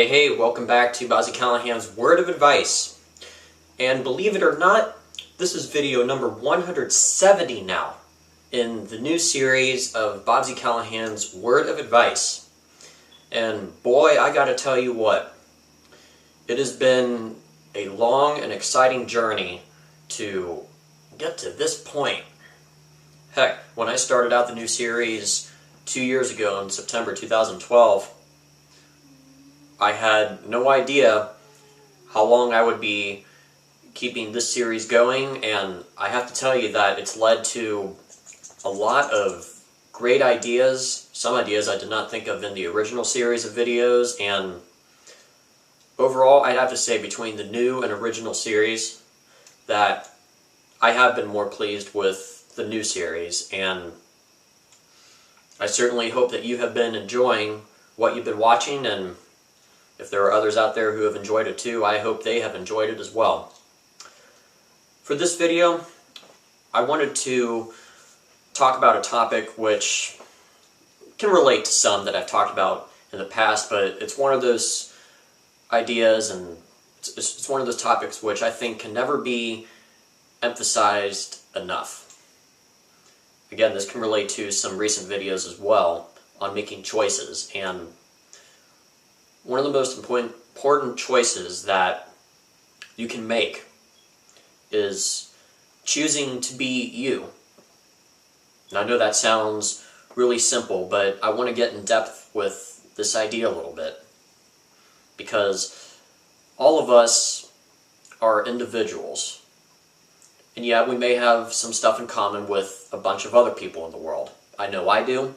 Hey, welcome back to Bobb-z Callahan's Word of Advice. And believe it or not, this is video number 170 now in the new series of Bobb-z Callahan's Word of Advice. And boy, I gotta tell you what, it has been a long and exciting journey to get to this point. Heck, when I started out the new series 2 years ago in September 2012, I had no idea how long I would be keeping this series going, and I have to tell you that it's led to a lot of great ideas, some ideas I did not think of in the original series of videos, and overall I'd have to say between the new and original series that I have been more pleased with the new series, and I certainly hope that you have been enjoying what you've been watching, and if there are others out there who have enjoyed it too, I hope they have enjoyed it as well. For this video, I wanted to talk about a topic which can relate to some that I've talked about in the past, but it's one of those ideas and it's one of those topics which I think can never be emphasized enough. Again, this can relate to some recent videos as well on making choices, and one of the most important choices that you can make is choosing to be you. And I know that sounds really simple, but I want to get in depth with this idea a little bit, because all of us are individuals, and yet we may have some stuff in common with a bunch of other people in the world. I know I do,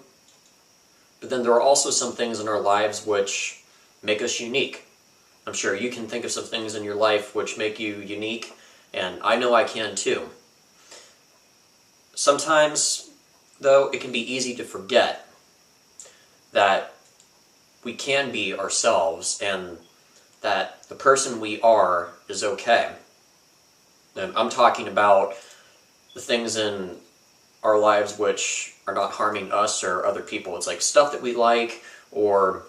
but then there are also some things in our lives which make us unique. I'm sure you can think of some things in your life which make you unique, and I know I can too. Sometimes, though, it can be easy to forget that we can be ourselves and that the person we are is okay. And I'm talking about the things in our lives which are not harming us or other people. It's like stuff that we like, or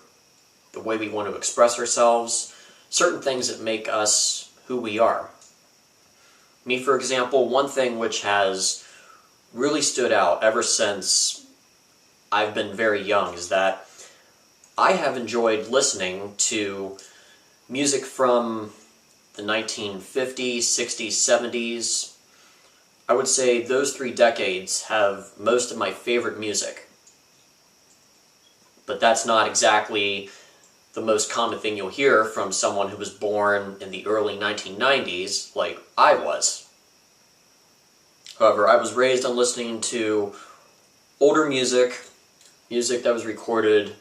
the way we want to express ourselves, certain things that make us who we are. Me, for example, one thing which has really stood out ever since I've been very young is that I have enjoyed listening to music from the 1950s, 60s, 70s. I would say those 3 decades have most of my favorite music. But that's not exactly the most common thing you'll hear from someone who was born in the early 1990s, like I was. However, I was raised on listening to older music that was recorded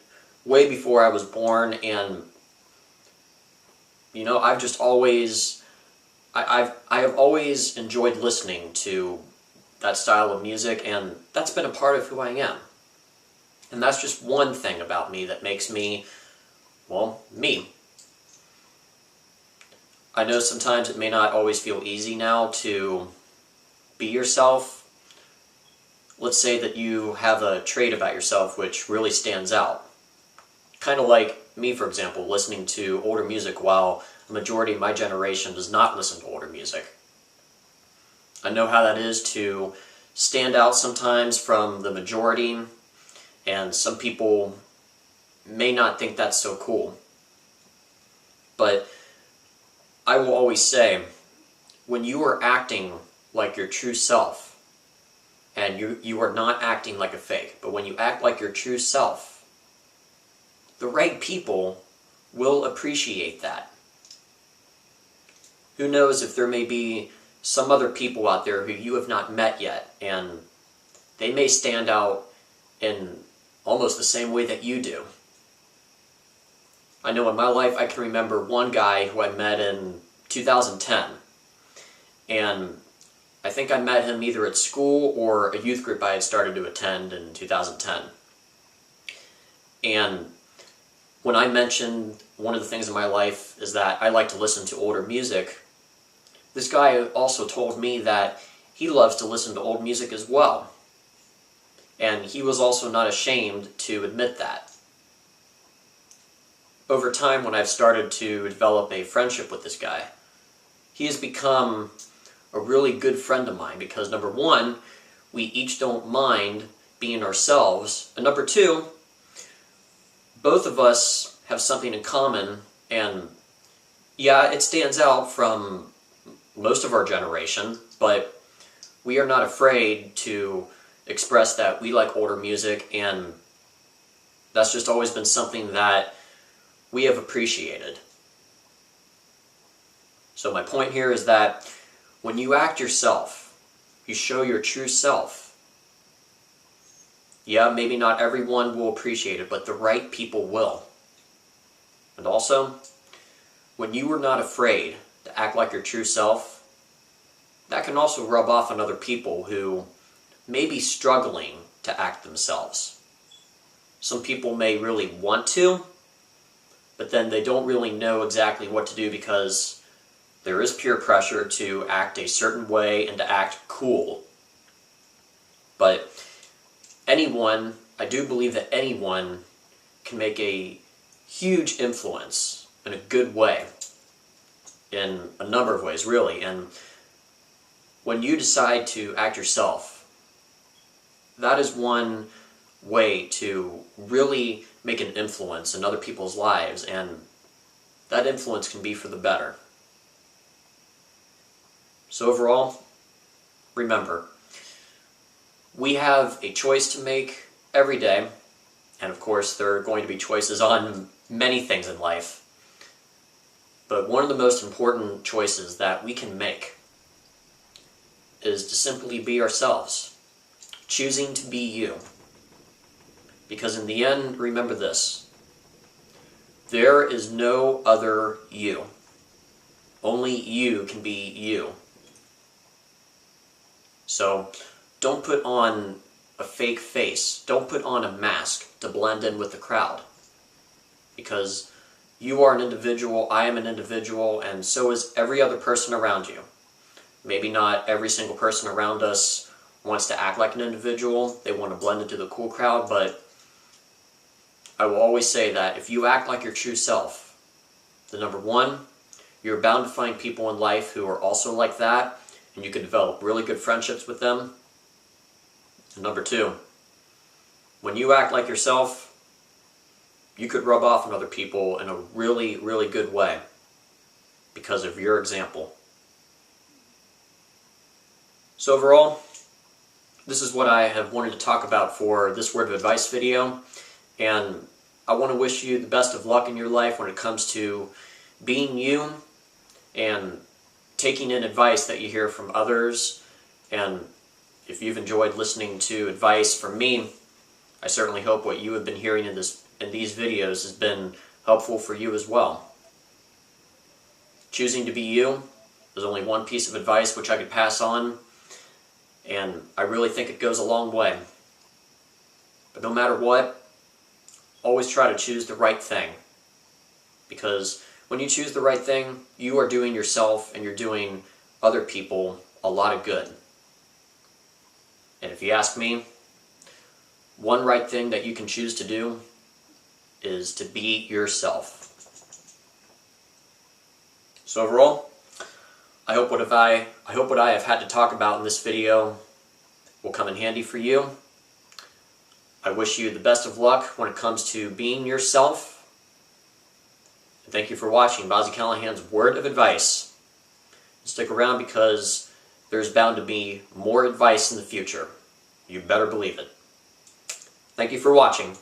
way before I was born, and you know, I have always enjoyed listening to that style of music, and that's been a part of who I am. And that's just one thing about me that makes me, well, me. I know sometimes it may not always feel easy now to be yourself. Let's say that you have a trait about yourself which really stands out. Kind of like me, for example, listening to older music while the majority of my generation does not listen to older music. I know how that is to stand out sometimes from the majority, and some people may not think that's so cool. But I will always say, when you are acting like your true self, and you are not acting like a fake, but when you act like your true self, the right people will appreciate that. Who knows if there may be some other people out there who you have not met yet, and they may stand out in almost the same way that you do. I know in my life I can remember one guy who I met in 2010, and I think I met him either at school or a youth group I had started to attend in 2010. And when I mentioned one of the things in my life is that I like to listen to older music, this guy also told me that he loves to listen to old music as well. And he was also not ashamed to admit that. over time when I've started to develop a friendship with this guy, he has become a really good friend of mine because number one, we each don't mind being ourselves, and number two, both of us have something in common, and yeah, it stands out from most of our generation, but we are not afraid to express that we like older music, and that's just always been something that we have appreciated. So my point here is that when you act yourself, you show your true self. Yeah, maybe not everyone will appreciate it, but the right people will. And also, when you are not afraid to act like your true self, that can also rub off on other people who may be struggling to act themselves. Some people may really want to, but then they don't really know exactly what to do because there is peer pressure to act a certain way and to act cool. But anyone, I do believe that anyone can make a huge influence in a good way, in a number of ways, really. And when you decide to act yourself, that is one way to really make an influence in other people's lives, and that influence can be for the better. So overall, remember, we have a choice to make every day, and of course there are going to be choices on many things in life, but one of the most important choices that we can make is to simply be ourselves, choosing to be you. Because in the end, remember this, there is no other you. Only you can be you. So don't put on a fake face, don't put on a mask to blend in with the crowd. Because you are an individual, I am an individual, and so is every other person around you. Maybe not every single person around us wants to act like an individual, they want to blend into the cool crowd, but I will always say that if you act like your true self, then number one, you're bound to find people in life who are also like that, and you can develop really good friendships with them. And number two, when you act like yourself, you could rub off on other people in a really, really good way because of your example. So overall, this is what I have wanted to talk about for this word of advice video, and I want to wish you the best of luck in your life when it comes to being you and taking in advice that you hear from others. And if you've enjoyed listening to advice from me, I certainly hope what you have been hearing in these videos has been helpful for you as well. Choosing to be you, there's only one piece of advice which I could pass on, and I really think it goes a long way. But no matter what, always try to choose the right thing. Because when you choose the right thing, you are doing yourself and you're doing other people a lot of good. And if you ask me, one right thing that you can choose to do is to be yourself. So overall, I hope what I have had to talk about in this video will come in handy for you. I wish you the best of luck when it comes to being yourself. And thank you for watching Bobb-z Callahan's Word of Advice. Stick around because there's bound to be more advice in the future. You better believe it. Thank you for watching.